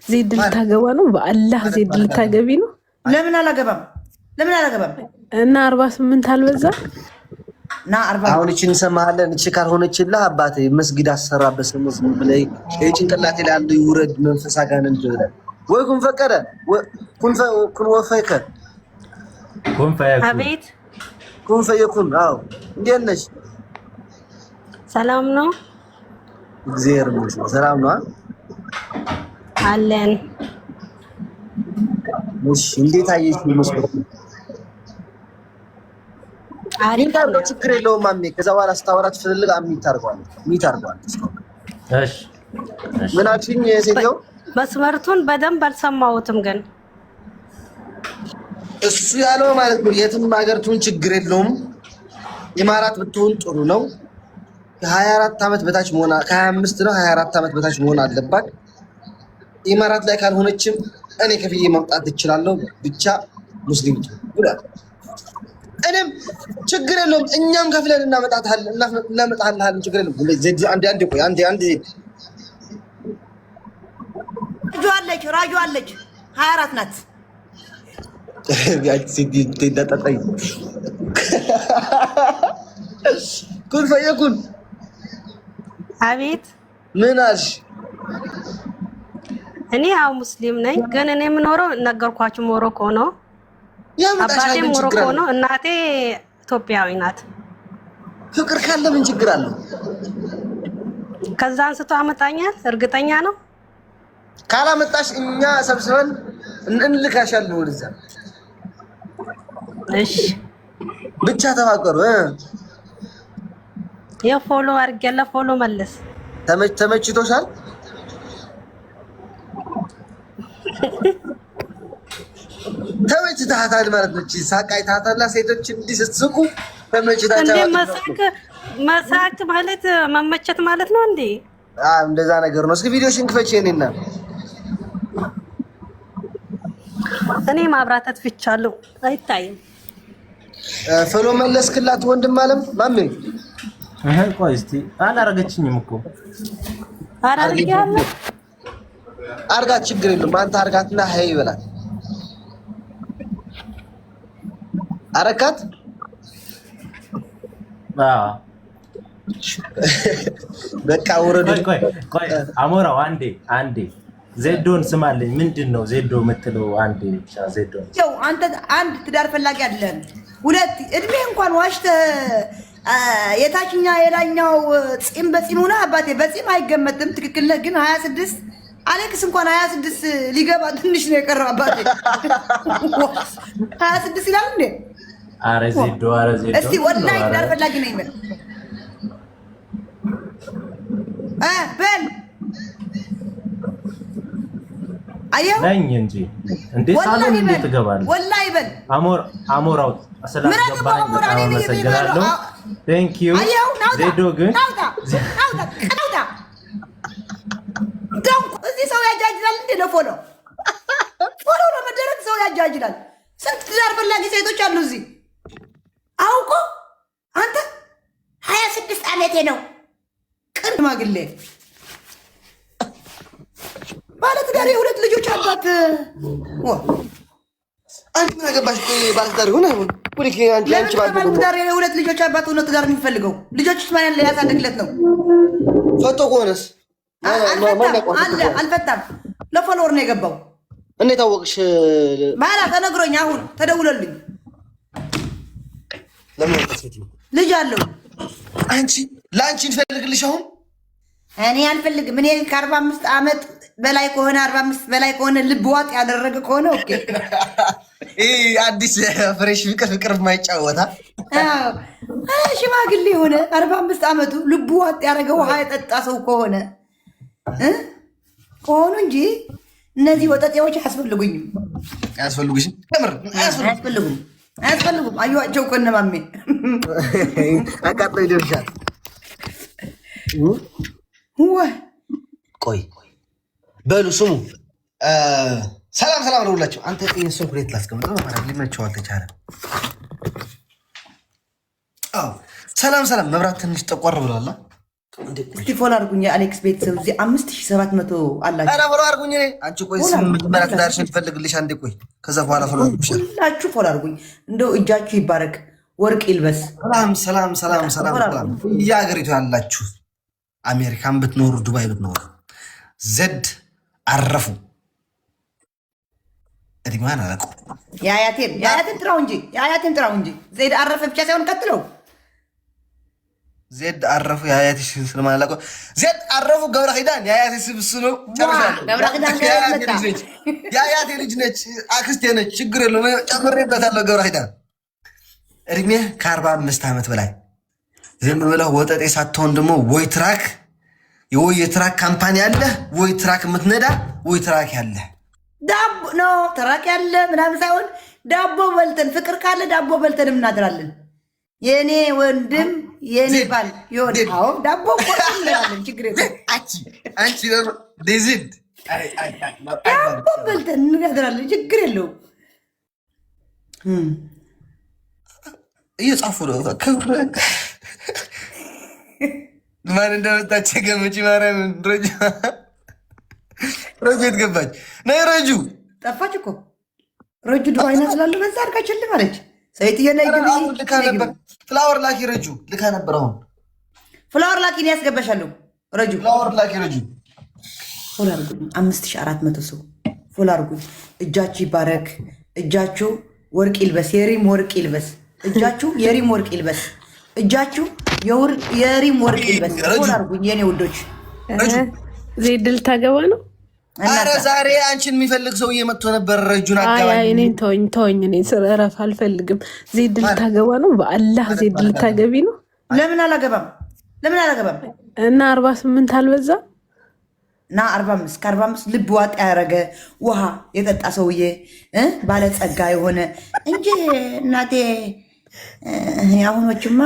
ዜድ ልታገባ ነው። በአላህ ዜድ ልታገቢ ነው። ለምን አላገባም? እና 48 አልበዛ ና 40 አሁን እቺን ሰማሃለን። እቺ ካልሆነችልህ አባቴ መስጊድ አሰራበት ስም ብለይ ጭንቅላቴ ላይ አንዱ ይውረድ መንፈስ አጋነን እንደሆነ ወይ ኩን ፈቀደ ኩን ወፈከ ኩን ፈየኩን አቤት ኩን ፈየኩን። አዎ እንዴት ነሽ? ሰላም ነው። እግዚአብሔር ይመስገን ሰላም ነው አለን። እሺ እንዴት አየሽ? መስኮት አሪፍ ነው። ችግር የለውም ማሜ። ከዛ በኋላ ስታወራት ፍልልግ አሚት አድርጓል። እሺ ምን አልሽኝ? ሴትዮ መስመርቱን በደንብ አልሰማሁትም፣ ግን እሱ ያለው ማለት ነው የትም ሀገርቱን ችግር የለውም ኢማራት ብትሆን ጥሩ ነው። ከ24 ዓመት በታች መሆን ከ25 ነው 24 ዓመት በታች መሆን አለባት። ኢማራት ላይ ካልሆነችም እኔ ከፍዬ ማምጣት እችላለሁ፣ ብቻ ሙስሊም ብሏል። እኔም ችግር የለውም እኛም ከፍለን እናመጣታለን ችግር የለውም። ዜድ አንዴ ቆይ አንዴ ራጁ አለች 24 ናት። ያቺ ዜድ ተዳጣጣይ ኩን ፈየኩን። አቤት ምን አልሽ? እኔ ያው ሙስሊም ነኝ፣ ግን እኔ የምኖረው ነገርኳችሁ ሞሮኮ ነው። አባቴ ሞሮኮ ነው፣ እናቴ ኢትዮጵያዊ ናት። ፍቅር ካለ ምን ችግር አለው? ከዛ አንስቶ አመጣኛል። እርግጠኛ ነው። ካላመጣሽ እኛ ሰብስበን እንልካሻለን ወደዛ። እሺ ብቻ ተፋቀሩ። የፎሎ አድርጌያለሁ። ፎሎ መልስ። ተመችቶሻል? ተመችታታል ማለት ነው። ሳቃይታታላ ሴቶች እንዲህ ስትስቁ ተመችታታል። መሳቅ ማለት መመቸት ማለት ነው እንዴ? እንደዛ ነገር ነው። እስኪ ቪዲዮሽን ክፈች። እኔና እኔ ማብራት አጥፍቻለሁ፣ አይታይም። ፎሎ መለስክላት ወንድም አለም ማሜ? ቆይ እስቲ አላረገችኝም እኮ አራርጊያለሁ። አርጋት ችግር የለም። አንተ አርጋትና ሀይ ይበላል። አረካት በቃ ወረዱ። ቆይ አሞራው አንዴ ዜዶን ስማልኝ። ምንድነው ዜዶ የምትለው? አንዴ ብቻ ዜዶ ያው አንድ ትዳር ፈላጊ አይደለም። ሁለት እድሜ እንኳን ዋሽተህ የታችኛ የላኛው ፂም በፂም ሆነ አባቴ በፂም አይገመትም። ትክክል ነህ። ግን 26 አሌክስ እንኳን 26 ሊገባ ትንሽ ነው የቀረው አባቴ። 26 ይላል እንዴ? አረ ዜዶ እስቲ ወላሂ ትዳር ፈላጊ ነኝ በል በል አየው ነኝ እንጂ እንዴ ሳሎን እንዴት ትገባለህ? ወላሂ በል አሞራው ስላስገባኝ በጣም አመሰግናለሁ። ቴንክ ዩ ዜዶ። ግን እዚህ ሰው ያጃጅላል እንዴ? ለፎሎ ለመደረግ ሰው ያጃጅላል። ስንት ትዳር ፈላጊ ሴቶች አሉ እዚህ። አውቆ አንተ 26 ዓመቴ ነው ቅን ማግሌ ባለትዳር የሁለት ልጆች አባት። አንቺ ምን አገባሽ? ባለትዳር ሆነ አንቺ ባለትዳር የሁለት ልጆች አባት ሆነ ትዳር የሚፈልገው ልጆች ማን ሊያሳድግለት ነው? ፈቶ ከሆነስ አልፈታም። ለፎሎወር ነው የገባው። እንዴት አወቅሽ? ባላ ተነግሮኝ፣ አሁን ተደውሎልኝ። ለምን ልጅ አለው። ለአንቺ እንፈልግልሽ። አሁን እኔ አልፈልግም። እኔ ከ45 ዓመት በላይ ከሆነ 45 በላይ ከሆነ ልብ ዋጥ ያደረገ ከሆነ ኦኬ። ይሄ አዲስ ፍሬሽ ፍቅር የማይጫወታ ሽማግሌ የሆነ 45 ዓመቱ ልብ ዋጥ ያደረገ ውሃ የጠጣ ሰው ከሆነ ከሆኑ እንጂ እነዚህ ወጠጤዎች አያስፈልጉኝም። አያስፈልጉሽም? ተምር አያስፈልጉም። አዩዋቸው እኮ እነ ማሜ አቃጥለው ይደርሻል። ቆይ በሉ ስሙ። ሰላም ለሁላችሁ። አንተ የሰው ሁለት ላስቀምጠው ማለት ሊመቸው አልተቻለም። ሰላም። መብራት ትንሽ ጠቆር ብሏል። እስቲ ፎሎ አድርጉኝ አሌክስ ቤተሰብ እዚህ 5700 አላችሁ። አረ ፎሎ አድርጉኝ። አንቺ ቆይ መጀመሪያ ትዳርሽን ትፈልግልሽ አንዴ ቆይ፣ ከዛ በኋላ ፎሎ አድርጉሽ። ሁላችሁ ፎሎ አድርጉኝ። እንደው እጃችሁ ይባረክ፣ ወርቅ ይልበስ። ሰላም እያገሪቱ ያላችሁ አሜሪካን ብትኖሩ ዱባይ ብትኖሩ ዘድ አረፉ እድሜዋን አላውቀው። የአያቴን ጥራው እንጂ ዜድ አረፈ ብቻ ሳይሆን ቀጥለው ዜድ አረፉ የአያቴ ስለማላውቀው ዜድ አረፉ ገብረ ኪዳን የአያቴ ስብስ ነው። የአያቴ ልጅ ነች፣ አክስቴ ነች። ችግር የለውም ጨምሬበታለሁ። ገብረ ኪዳን እድሜ ከ45 ዓመት በላይ ዝም ብለህ ወጠጤ ሳትሆን ደግሞ ወይ ትራክ የትራክ ካምፓኒ አለ፣ ወይ ትራክ የምትነዳ ወይ ትራክ ያለ ዳቦ ነው። ትራክ ያለ ምናምን ሳይሆን ዳቦ በልተን ፍቅር ካለ ዳቦ በልተን እናድራለን። የኔ ወንድም የኔ ባል ይወድ ዳቦ ቆጥራለን። ችግር የለም። አንቺ ዴዚድ ዳቦ በልተን እናድራለን። ችግር የለውም። እየጻፉ ነው። ማን እንደመጣች ገምጪ። ማርያም ረጁ የት ገባች? ነይ ረጁ ጠፋች እኮ ረጁ ዱባይ ናት ስላለ በዛ አድርጋችልም አለች። ሰይጥዬ ነይ ግቢ። ልካ ነበር ፍላወር ላኪ ረጁ ልካ ነበር። አሁን ፍላወር ላኪ ነው ያስገባሻለሁ። ረጁ ፍላወር ላኪ ረጁ ፎሎ አድርጉኝ። 5400 ሰው ፎሎ አድርጉኝ። እጃችሁ ይባረክ፣ እጃችሁ ወርቅ ይልበስ፣ የሪም ወርቅ ይልበስ። እጃችሁ የሪም ወርቅ ይልበስ። እጃችሁ የሪም ወርቅ ይልበስ። ፎሎ አድርጉኝ የኔ ውዶች። ዜድ ልታገባ ነው። አረ ዛሬ አንቺን የሚፈልግ ሰው እየመጥቶ ነበር። ረጁን አጋባኝ። እኔን ተወኝ። እኔ እረፍ አልፈልግም። ዜድ ልታገባ ነው። በአላህ ዜድ ልታገቢ ነው። ለምን አላገባም? እና 48 አልበዛ እና 45 ከ45 ልብ ዋጥ ያደረገ ውሃ የጠጣ ሰውዬ ባለጸጋ የሆነ እንጂ እናቴ የአሁኖችማ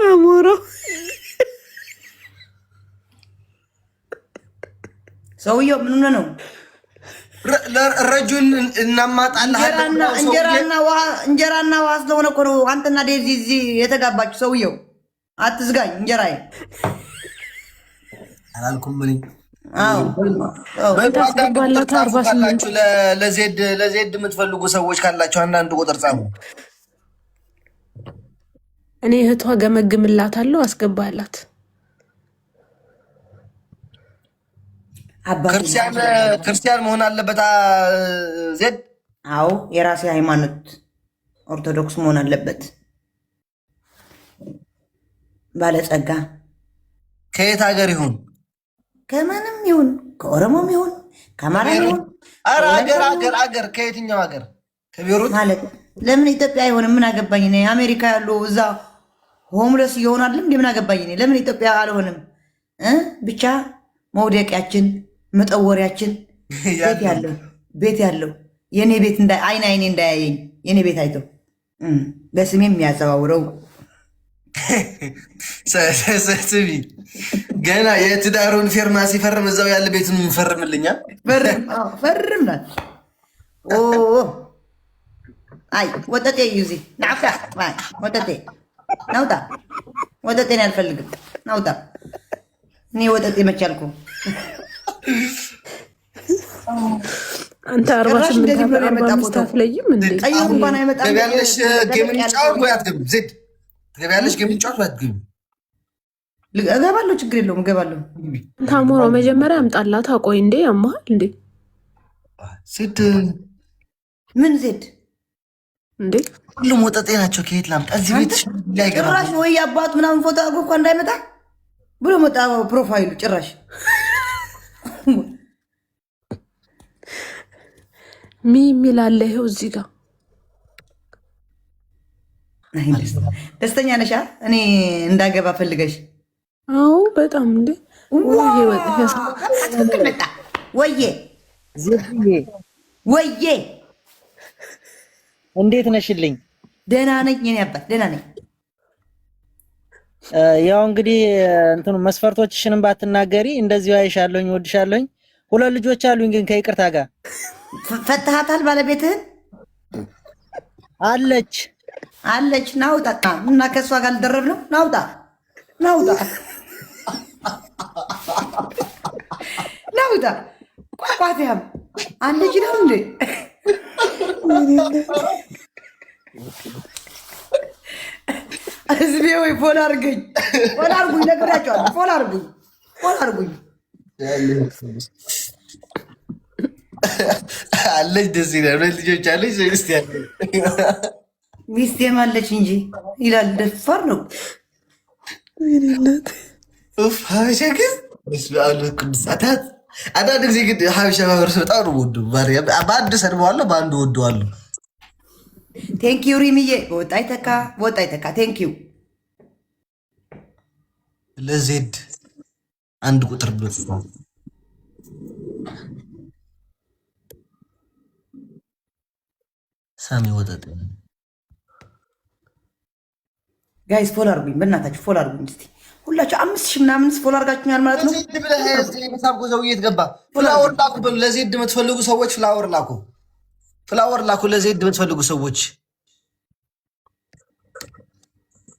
አሞራው ሰውየው ምን ነው? ረጁን እናማጣለን። እንጀራና ውሃ ስለሆነ እኮ ነው አንተና ዴዚ እዚህ የተጋባችሁ። ሰውየው አትዝጋኝ። እንጀራዬ አላልኩም ምን ለዜድ የምትፈልጉ ሰዎች ካላችሁ አንዳንድ ቁጥር ጻፉ። እኔ እህቷ ገመግምላታለሁ። አስገባላት። ክርስቲያን መሆን አለበት ዜድ። አዎ የራሴ ሃይማኖት ኦርቶዶክስ መሆን አለበት። ባለጸጋ ከየት ሀገር ይሁን ከማንም ይሁን ከኦሮሞም ይሁን ከአማራም ይሁን አገር ከየትኛው ሀገር ከቤሩት ማለት ለምን ኢትዮጵያ አይሆንም? ምን አገባኝ እኔ። አሜሪካ ያሉ እዛ ሆምለስ እየሆኑ አይደለም እንዴ? ምን አገባኝ እኔ። ለምን ኢትዮጵያ አልሆንም? ብቻ መውደቂያችን መጠወሪያችን ቤት ያለው የኔ ቤት አይኔ እንዳያየኝ የኔ ቤት አይቶ በስሜ የሚያዘዋውረው ስሚ ገና የትዳሩን ፊርማ ሲፈርም እዛው ያለ ቤቱን ፈርምልኛል። ፈርም ናት። አይ ወጠጤ ዩዚ ናፍታ ወጠጤ ናውጣ። ወጠጤን አልፈልግም። ናውጣ። እኔ ወጠጤ መቻልኩ አንተ 48 አትለይም እንዴ? ቀይሩ እንኳን አይመጣም። ገቢያለሽ ገምንጫው ወይ አትገቢም? ዜድ ትገቢያለሽ ገምንጫው ወይ አትገቢም? እገባለሁ። ችግር የለውም እገባለሁ። ታሞራው መጀመሪያ አምጣላት። አቆይ እንዴ ያማል እንዴ? ዜድ ምን ዜድ እንዴ? ሁሉም ወጠጤ ናቸው። ከየት ላምጣ? እዚህ ቤት ላይ ገባ ጭራሽ ወይ አባቱ ምናምን ፎቶ አድርጎ እንኳን እንዳይመጣ ብሎ መጣ። ፕሮፋይሉ ጭራሽ የሚል አለ። ይኸው እዚህ ጋር ደስተኛ ነሻ? እኔ እንዳገባ ፈልገሽ? አዎ በጣም እንዴ። መጣ ወዬ እንዴት ነሽልኝ? ደህና ነኝ የኔ አባት ደህና ነኝ። ያው እንግዲህ እንትኑ መስፈርቶችሽንም ባትናገሪ እንደዚሁ አይሻለሁኝ፣ ወድሻለሁኝ። 2 ልጆች አሉኝ ግን ከይቅርታ ጋር ፈተሃታል ባለቤትህን? አለች ናውጣ እና ከእሷ ጋር ልደረብ ነው። ናውጣ ቋቋትያም አንድ ነው እንዴ? ህዝቤ ወይ ፎል አርጉኝ፣ ነግራቸዋለሁ። ፎል አርጉኝ። አለች ደስ ይላል። ልጆች አለች ሚስቴም አለች እንጂ ይላል። ደፋር ነው። ሀበሻ ግን ቅዱሳታት አንዳንድ ጊዜ ግን ሀበሻ ማህበረሰብ በጣም ነው ወዱ። በአንድ ሰድበዋለሁ፣ በአንዱ ወደዋለሁ። ቴንኪዩ ሪምዬ። በወጣ ይተካ ቴንኪዩ። ለዜድ 1 ቁጥር ብሎ ሳሚ ወጣት ጋይስ ፎል አርጉኝ፣ በእናታችሁ ፎል አርጉኝ። እስቲ ሁላችሁ 5000 ምናምን ፎል አርጋችሁኛል ማለት ነው። ዜድ ብለህ የመሳብ ሰውዬት ገባ። ፍላወር ላኩ በሉ። ለዜድ የምትፈልጉ ሰዎች ፍላወር ላኩ። ለዜድ የምትፈልጉ ሰዎች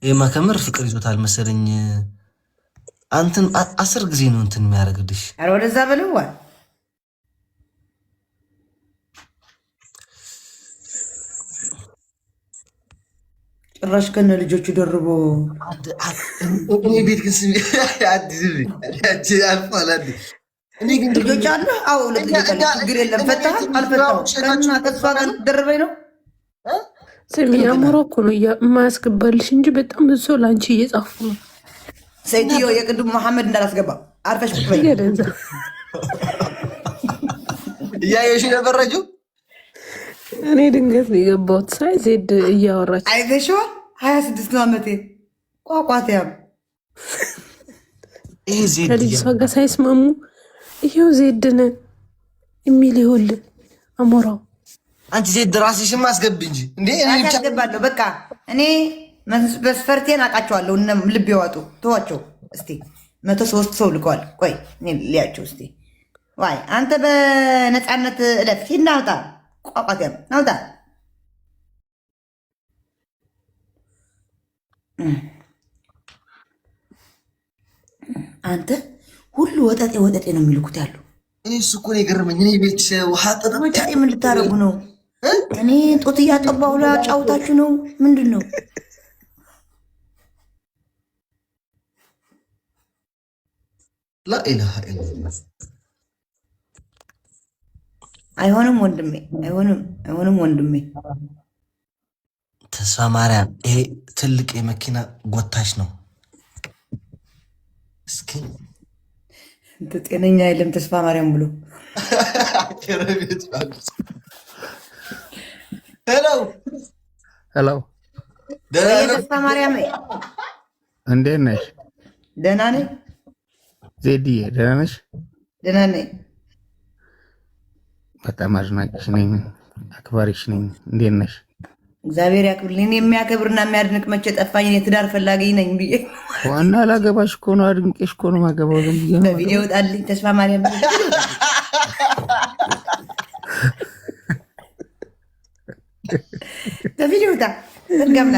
ይሄማ ከምር ፍቅር ይዞታል መሰለኝ። አንተን 10 ጊዜ ነው እንትን የሚያደርግልሽ። ኧረ ወደዛ በለዋ። ጭራሽ ከነ ልጆቹ ደርቦ ቤት ግን ልጆች አለ። አዎ 2 ልጆች አለ። ችግር የለም። ፈታህ አልፈታሁም። ከእና ከእሷ ጋር ደርበኝ ነው። ስሚ አሞራ እኮ ነው የማያስገባልሽ እንጂ በጣም ብዙ ሰው ለአንቺ እየጻፉ ነው። ሴትዮ የቅዱም መሐመድ እንዳላስገባ አርፈሽ ቁጭ በይ። እያየሽ ነበረጁ። እኔ ድንገት ነው የገባሁት ሳይ ዜድ እያወራች አይተሽዋል። 26 ነው ዓመቴ። ቋቋትያም ከልጅቷ ጋር ሳይስማሙ ይሄው ዜድ ነን የሚል ይኸውልህ አሞራው። አንቺ ዜድ ራስሽን ማስገብ እንጂ እንዴ ያስገባለሁ። በቃ እኔ መስፈርቴን አውቃቸዋለሁ። ልብ ይዋጡ ተዋቸው። እስቲ 103 ሰው ልከዋል። ቆይ እኔ ልያቸው እስቲ። ዋይ አንተ በነፃነት እለፍ። ሂድ ናውጣ። ቋቋትያም ናውጣ። አንተ ሁሉ ወጠጤ ነው የሚልኩት ያሉ። እኔ እሱ እኮ ነው የገረመኝ። እኔ ቤት ውሃ ወጠጤ ምን ልታረጉ ነው? እኔ ጦት እያጠባሁ ላጫውታችሁ ነው። ምንድን ነው? ላኢላሃ ኢለላህ። አይሆንም ወንድሜ። ተስፋ ማርያም ይሄ ትልቅ የመኪና ጎታች ነው። እስኪ ጤነኛ የለም ተስፋ ማርያም ብሎ ሄሎ ተስፋ ማርያም እንዴት ነሽ? ደህና ነኝ። ዜድዬ ደህና ነሽ? ደህና ነኝ። በጣም አድናቂሽ ነኝ፣ አክባሪሽ ነኝ። እንዴት ነሽ? እግዚአብሔር ያክብርልኝ። የሚያከብርና የሚያድንቅ መቼ ጠፋኝ? የትዳር ፈላጊ ነኝ ብዬ ዋና ላገባሽ እኮ ነው፣ አድንቄሽ እኮ ነው ማገባው። ዝም ብዬ ነው በቪዲዮ ወጣልኝ። ተስፋ ማርያም በቪዲዮ ወጣ። ተርጋምና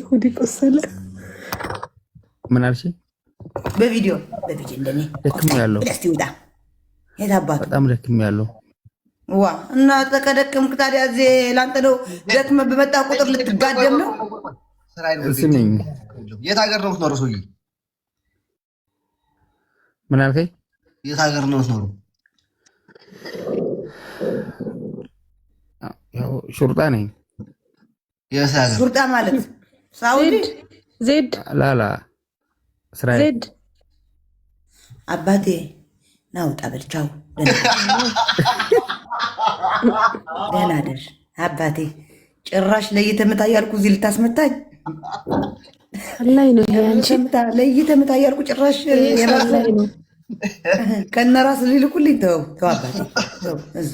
ሁዲ ቆሰለ። ምን አልሽ? በቪዲዮ እንደኔ ደክም ያለው እስቲ ወጣ። የታባቱ በጣም ደክም ያለው ዋ እና ተከደከምክ ታዲያ እዚህ ላንተ ነው ደክመህ በመጣ ቁጥር ልትጋደም ነው። ስሚኝ፣ የት ሀገር ነው የምትኖረው ሰውዬ? ምን አልከኝ? የት ሀገር ነው የምትኖረው? ያው ሹርጣ ነኝ። የት ሀገር ሹርጣ ማለት? ሳውዲ ዜድ ላላ እስራኤል ዜድ አባቴ ናውጣ በልቻው ደህና ደር አባቴ። ጭራሽ ለይተህ ምታ እያልኩ እዚህ ልታስመታኝ ላይ ነው ያንቺ ለይተህ ምታ እያልኩ ጭራሽ ላይ ነው ከነ ራስ ሊልኩልኝ። ተው አባቴ ተው እዛ